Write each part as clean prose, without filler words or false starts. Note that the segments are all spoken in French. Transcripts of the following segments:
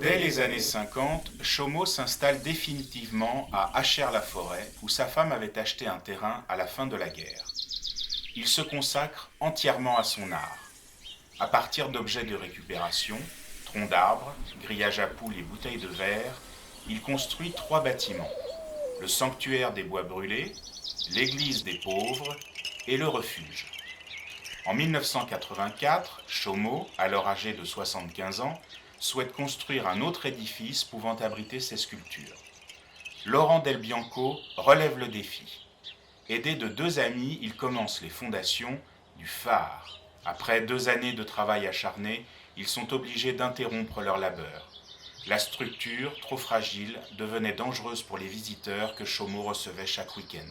Dès les années 50, Chaumot s'installe définitivement à Achères-la-Forêt, où sa femme avait acheté un terrain à la fin de la guerre. Il se consacre entièrement à son art. À partir d'objets de récupération, troncs d'arbres, grillages à poules et bouteilles de verre, il construit 3 bâtiments. Le sanctuaire des bois brûlés, l'église des pauvres et le refuge. En 1984, Chaumot, alors âgé de 75 ans, souhaite construire un autre édifice pouvant abriter ses sculptures. Laurent Del Bianco relève le défi. Aidé de 2 amis, il commence les fondations du phare. Après 2 années de travail acharné, ils sont obligés d'interrompre leur labeur. La structure, trop fragile, devenait dangereuse pour les visiteurs que Chaumot recevait chaque week-end.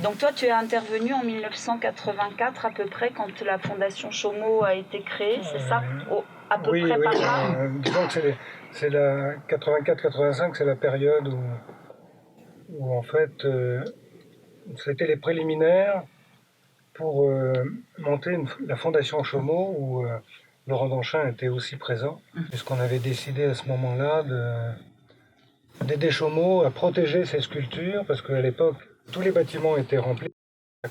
Donc toi, tu es intervenu en 1984 à peu près, quand la Fondation Chaumot a été créée, c'est ça? À peu près par là. Disons que c'est la 84-85, c'est la période où en fait, c'était les préliminaires pour monter la Fondation Chaumot, où Laurent Danchin était aussi présent, puisqu'on avait décidé à ce moment-là d'aider Chaumot à protéger ses sculptures, parce qu'à l'époque, tous les bâtiments étaient remplis,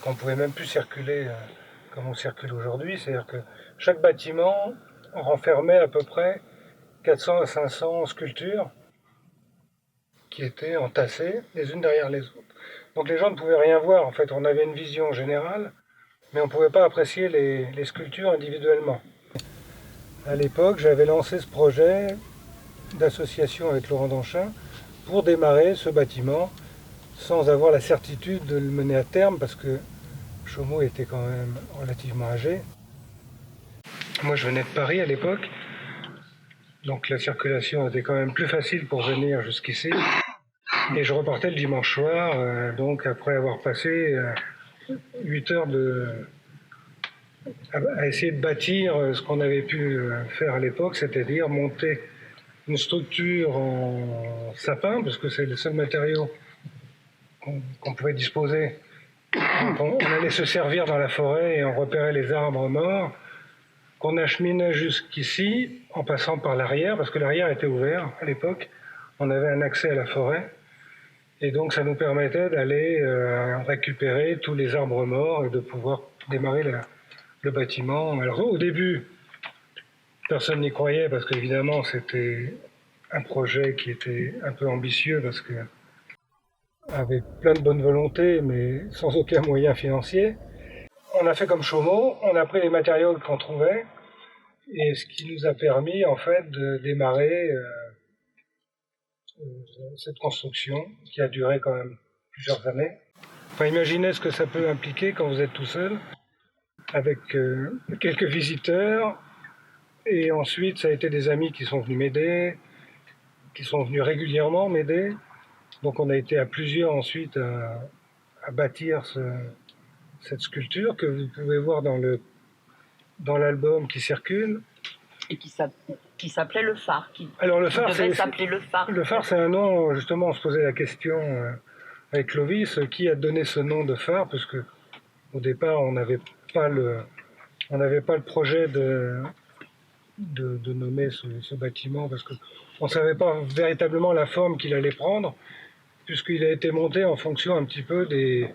qu'on ne pouvait même plus circuler comme on circule aujourd'hui. C'est-à-dire que chaque bâtiment renfermait à peu près 400 à 500 sculptures qui étaient entassées les unes derrière les autres. Donc les gens ne pouvaient rien voir. En fait, on avait une vision générale, mais on ne pouvait pas apprécier les sculptures individuellement. À l'époque, j'avais lancé ce projet d'association avec Laurent Danchin pour démarrer ce bâtiment sans avoir la certitude de le mener à terme, parce que Chaumot était quand même relativement âgé. Moi, je venais de Paris à l'époque, donc la circulation était quand même plus facile pour venir jusqu'ici. Et je repartais le dimanche soir, donc après avoir passé 8 heures à essayer de bâtir ce qu'on avait pu faire à l'époque, c'est-à-dire monter une structure en sapin, parce que c'est le seul matériau qu'on pouvait disposer. Donc on allait se servir dans la forêt et on repérait les arbres morts, qu'on acheminait jusqu'ici en passant par l'arrière, parce que l'arrière était ouvert à l'époque. On avait un accès à la forêt. Et donc ça nous permettait d'aller récupérer tous les arbres morts et de pouvoir démarrer le bâtiment. Alors au début, personne n'y croyait, parce qu'évidemment c'était un projet qui était un peu ambitieux, parce que avec plein de bonne volonté, mais sans aucun moyen financier. On a fait comme Chaumot, on a pris les matériaux qu'on trouvait, et ce qui nous a permis en fait de démarrer cette construction qui a duré quand même plusieurs années. Enfin, imaginez ce que ça peut impliquer quand vous êtes tout seul, avec quelques visiteurs, et ensuite ça a été des amis qui sont venus m'aider, qui sont venus régulièrement m'aider. Donc on a été à plusieurs ensuite à bâtir cette sculpture que vous pouvez voir dans l'album qui circule. Et qui s'appelait le phare. Alors le phare, devait s'appeler le phare. Le phare, c'est un nom, justement, on se posait la question avec Clovis, qui a donné ce nom de phare, parce que au départ, on n'avait pas le projet de nommer ce bâtiment, parce qu'on ne savait pas véritablement la forme qu'il allait prendre, puisqu'il a été monté en fonction un petit peu des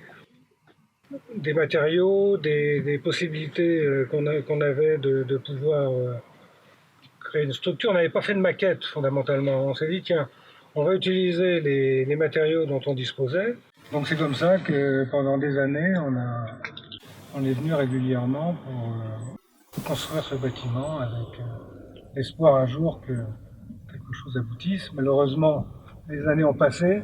matériaux, des possibilités qu'on avait de pouvoir créer une structure. On n'avait pas fait de maquette fondamentalement. On s'est dit, tiens, on va utiliser les matériaux dont on disposait. Donc c'est comme ça que pendant des années, on est venu régulièrement pour construire ce bâtiment, avec l'espoir un jour que quelque chose aboutisse. Malheureusement, les années ont passé.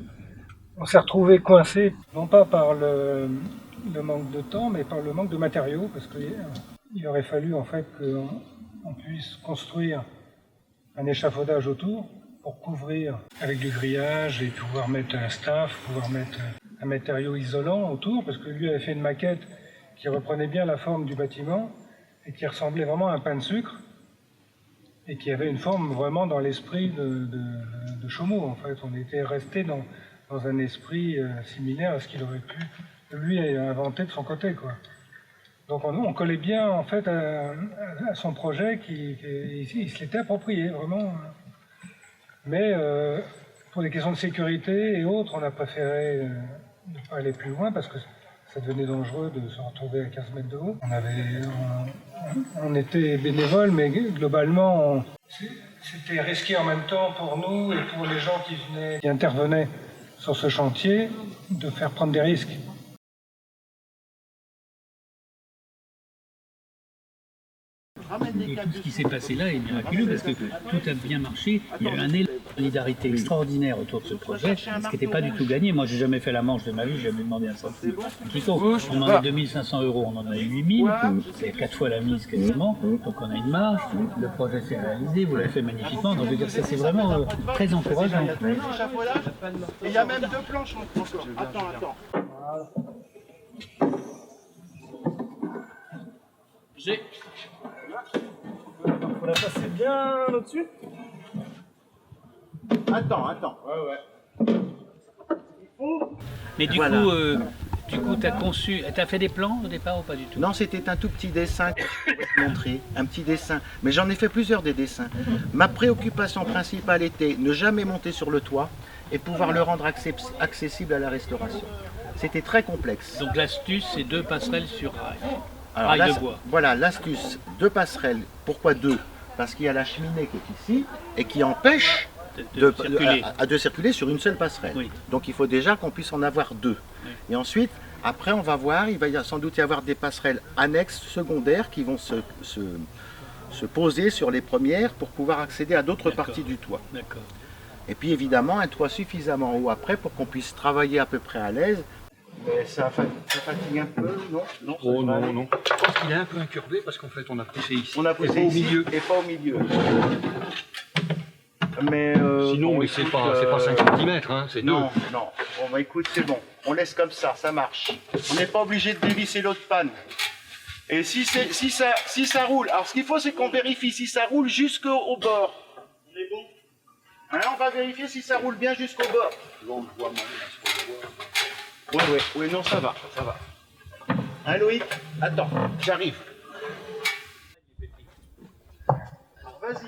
On s'est retrouvé coincé, non pas par le manque de temps, mais par le manque de matériaux, parce qu'il aurait fallu en fait qu'on puisse construire un échafaudage autour pour couvrir avec du grillage et pouvoir mettre un staff, pouvoir mettre un matériau isolant autour, parce que lui avait fait une maquette qui reprenait bien la forme du bâtiment et qui ressemblait vraiment à un pain de sucre et qui avait une forme vraiment dans l'esprit de Chaumot. En fait, on était resté dans un esprit similaire à ce qu'il aurait pu lui inventer de son côté, quoi. Donc on collait bien en fait à son projet, il se l'était approprié vraiment. Mais pour des questions de sécurité et autres, on a préféré ne pas aller plus loin parce que ça devenait dangereux de se retrouver à 15 mètres de haut. On était bénévoles, mais globalement, c'était risqué en même temps pour nous et pour les gens qui intervenaient sur ce chantier de faire prendre des risques. Et tout ce qui s'est passé là est miraculeux parce que tout a bien marché. Il y a eu un élan de solidarité extraordinaire autour de ce projet, ce qui n'était pas du tout gagné. Moi, j'ai jamais fait la manche de ma vie, j'ai jamais demandé un centime. On en a 2500 €, on en a 8000, c'est 4 fois la mise quasiment, donc on a une marge. Le projet s'est réalisé, vous l'avez fait magnifiquement, donc je veux dire, ça c'est vraiment très encourageant. Et il y a même 2 planches encore. Attends. J'ai. Faut la passer bien au-dessus. Attends. Ouais. Mais du coup, t'as fait des plans au départ ou pas du tout? Non, c'était un tout petit dessin que je pourrais te montrer, un petit dessin. Mais j'en ai fait plusieurs des dessins. Ma préoccupation principale était ne jamais monter sur le toit et pouvoir le rendre accessible à la restauration. C'était très complexe. Donc l'astuce, c'est 2 passerelles sur rail. Alors, Rail de bois. Voilà, l'astuce, 2 passerelles. Pourquoi 2? Parce qu'il y a la cheminée qui est ici et qui empêche de circuler sur une seule passerelle. Oui. Donc il faut déjà qu'on puisse en avoir 2. Oui. Et ensuite, après on va voir, il va sans doute y avoir des passerelles annexes, secondaires, qui vont se poser sur les premières pour pouvoir accéder à d'autres parties du toit. D'accord. Et puis évidemment un toit suffisamment haut après pour qu'on puisse travailler à peu près à l'aise. Mais ça fatigue un peu, non? Oh non. Je pense qu'il est un peu incurvé parce qu'en fait on a poussé ici. On a poussé ici et pas au milieu. Mais sinon, bon, mais écoute, c'est pas 5 cm, hein, c'est 2. Non. Bon bah écoute, c'est bon. On laisse comme ça marche. On n'est pas obligé de dévisser l'autre panne. Et si ça roule, alors ce qu'il faut c'est qu'on vérifie si ça roule jusqu'au bord. On est bon. Alors on va vérifier si ça roule bien jusqu'au bord. Oui, non, ça va. Hein, Loïc? Attends, j'arrive. Vas-y.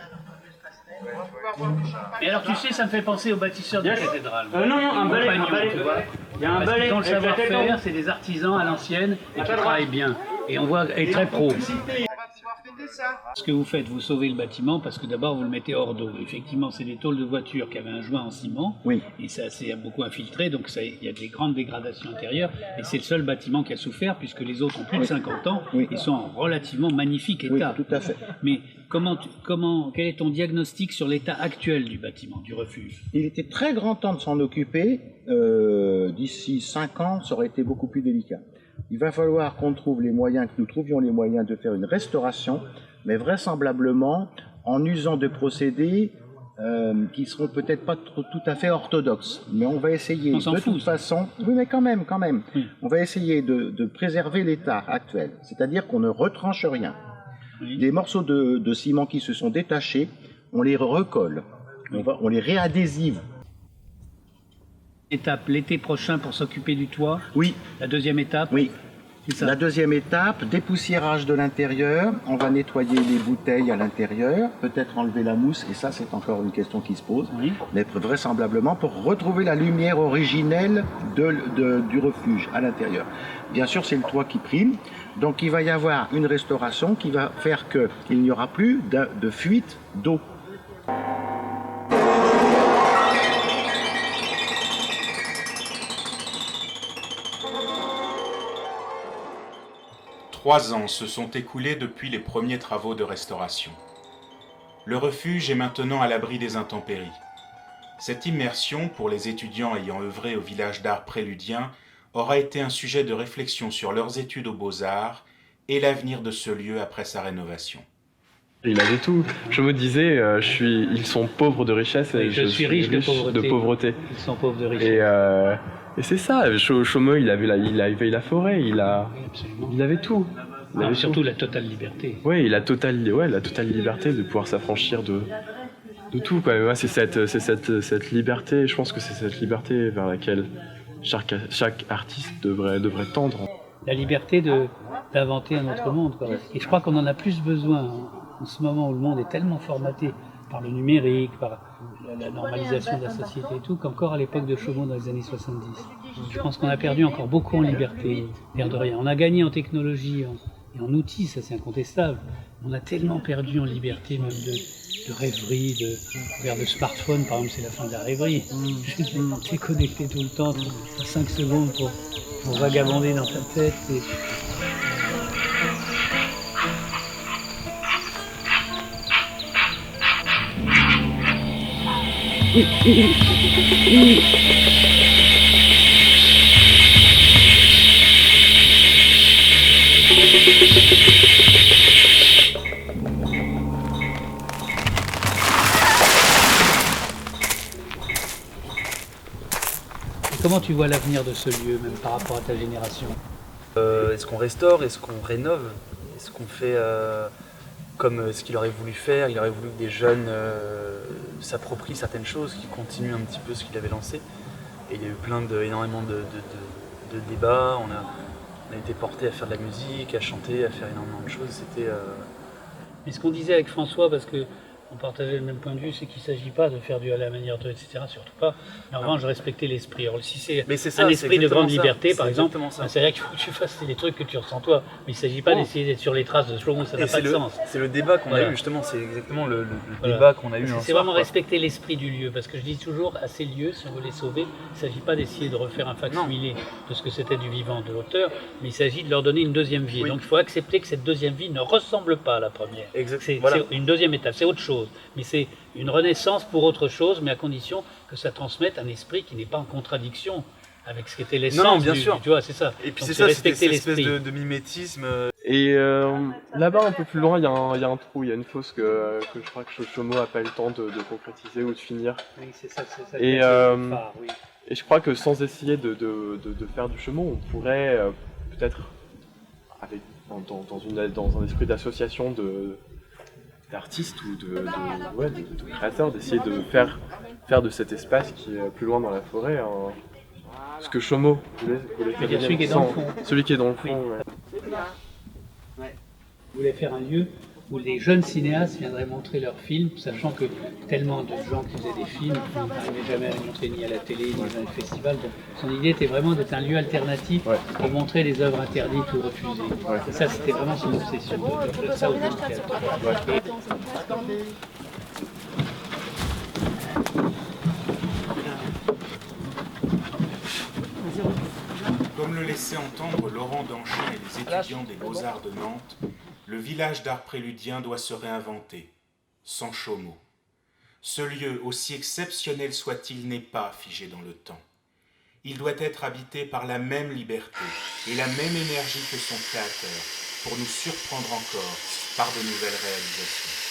Et alors tu sais, ça me fait penser aux bâtisseurs de cathédrale. Non, un balai. Il y a un balai. Dans le savoir-faire, c'est des artisans à l'ancienne et qui travaillent bien. Et on voit, et très pro. Ce que vous faites, vous sauvez le bâtiment parce que d'abord vous le mettez hors d'eau. Effectivement, c'est des tôles de voiture qui avaient un joint en ciment. Oui. Et ça s'est beaucoup infiltré, donc il y a des grandes dégradations intérieures. Et c'est le seul bâtiment qui a souffert puisque les autres ont plus de 50 ans. Oui. Ils sont en relativement magnifique état. Oui, tout à fait. Mais quel est ton diagnostic sur l'état actuel du bâtiment, du refuge? Il était très grand temps de s'en occuper. D'ici 5 ans, ça aurait été beaucoup plus délicat. Il va falloir qu'on trouve les moyens, que nous trouvions les moyens de faire une restauration, mais vraisemblablement en usant de procédés qui seront peut-être pas tout à fait orthodoxes. Mais on va essayer de toute façon. Oui, mais quand même. Oui. On va essayer de préserver l'état actuel, c'est-à-dire qu'on ne retranche rien. Oui. Les morceaux de ciment qui se sont détachés, on les recolle, on les réadhésive. Étape l'été prochain pour s'occuper du toit. Oui. La deuxième étape. Oui. C'est ça. La deuxième étape, dépoussiérage de l'intérieur. On va nettoyer les bouteilles à l'intérieur, peut-être enlever la mousse, et ça c'est encore une question qui se pose. Oui. Mais vraisemblablement pour retrouver la lumière originelle du refuge à l'intérieur. Bien sûr, c'est le toit qui prime. Donc il va y avoir une restauration qui va faire qu'il n'y aura plus de fuite d'eau. 3 ans se sont écoulés depuis les premiers travaux de restauration. Le refuge est maintenant à l'abri des intempéries. Cette immersion, pour les étudiants ayant œuvré au village d'art préludien, aura été un sujet de réflexion sur leurs études aux Beaux-Arts et l'avenir de ce lieu après sa rénovation. Il avait tout. Je me disais, ils sont pauvres de richesse et je suis riche de pauvreté. Ils sont pauvres de richesse. Et c'est ça, Chaumeux, il avait la forêt, il avait tout. Il avait surtout la totale liberté. Oui, la totale liberté de pouvoir s'affranchir de tout. Quoi. Ouais, c'est cette liberté, je pense que c'est cette liberté vers laquelle chaque artiste devrait tendre. La liberté d'inventer un autre monde, quoi. Et je crois qu'on en a plus besoin en ce moment où le monde est tellement formaté par le numérique, par la normalisation de la société et tout, qu'encore à l'époque de Chaumont dans les années 70. Je pense qu'on a perdu encore beaucoup en liberté, l'air de rien. On a gagné en technologie et en outils, ça c'est incontestable. On a tellement perdu en liberté, même de rêverie, vers le smartphone, par exemple, c'est la fin de la rêverie. T'es connecté tout le temps, t'as 5 secondes pour vagabonder dans ta tête. Comment tu vois l'avenir de ce lieu, même par rapport à ta génération? Est-ce qu'on restaure? Est-ce qu'on rénove? Est-ce qu'on fait comme ce qu'il aurait voulu faire? Il aurait voulu que des jeunes s'approprient certaines choses, qui continuent un petit peu ce qu'il avait lancé. Et il y a eu énormément de débats. On a été porté à faire de la musique, à chanter, à faire énormément de choses. Mais ce qu'on disait avec François, parce que on partageait le même point de vue, c'est qu'il ne s'agit pas de faire du à la manière de, etc. Surtout pas. Mais en revanche, respecter l'esprit. Alors, si c'est un esprit de grande liberté, par exemple, c'est vrai qu'il faut que tu fasses les trucs que tu ressens toi. Mais il ne s'agit pas d'essayer d'être sur les traces de Chaumont, ça n'a pas de sens. C'est le débat qu'on a eu, justement. C'est exactement le débat qu'on a eu. C'est vraiment respecter l'esprit du lieu. Parce que je dis toujours, à ces lieux, si on veut les sauver, il ne s'agit pas d'essayer de refaire un facsimilé de ce que c'était du vivant de l'auteur, mais il s'agit de leur donner une deuxième vie. Donc il faut accepter que cette deuxième vie ne ressemble pas à la première. C'est une deuxième étape, c'est autre chose. Mais c'est une renaissance pour autre chose, mais à condition que ça transmette un esprit qui n'est pas en contradiction avec ce qu'était l'essence. Bien sûr. Tu vois, c'est ça. Et puis c'est ça, c'est cette espèce de mimétisme. Et là-bas, un peu plus loin, il y a un trou, il y a une fosse que je crois que Chaumont n'a pas eu le temps de concrétiser ou de finir. Oui, c'est ça. Et je crois que sans essayer de faire du Chaumont, on pourrait peut-être, dans un esprit d'association d'artistes ou de créateurs, d'essayer de faire de cet espace qui est plus loin dans la forêt ce que Chaumont voulait faire. Celui qui est dans le fond. Celui qui est dans le fond, ouais. Voulait faire un lieu où les jeunes cinéastes viendraient montrer leurs films, sachant que tellement de gens qui faisaient des films n'arrivaient jamais à les montrer ni à la télé, ni dans les festivals. Donc son idée était vraiment d'être un lieu alternatif pour montrer les œuvres interdites ou refusées. Et ça, c'était vraiment son obsession, de faire ça au théâtre. Comme le laissait entendre Laurent Danchin et les étudiants des Beaux-Arts de Nantes, le village d'art préludien doit se réinventer, sans Chaumont. Ce lieu, aussi exceptionnel soit-il, n'est pas figé dans le temps. Il doit être habité par la même liberté et la même énergie que son créateur, pour nous surprendre encore par de nouvelles réalisations.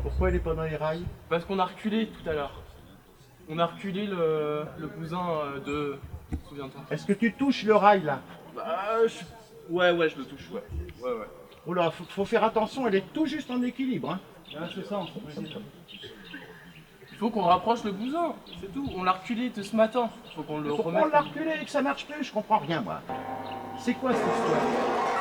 Pourquoi il n'est pas dans les rails? Parce qu'on a reculé tout à l'heure. On a reculé le cousin de... Souviens-toi. Est-ce que tu touches le rail là? Ouais, je le touche, ouais. Oh là, faut faire attention, elle est tout juste en équilibre. Hein. Ah, c'est ça, il faut qu'on rapproche le cousin, c'est tout. On l'a reculé de ce matin. Il faut qu'on le remette. Pourquoi on l'a reculé et que ça marche plus? Je comprends rien moi. C'est quoi cette histoire?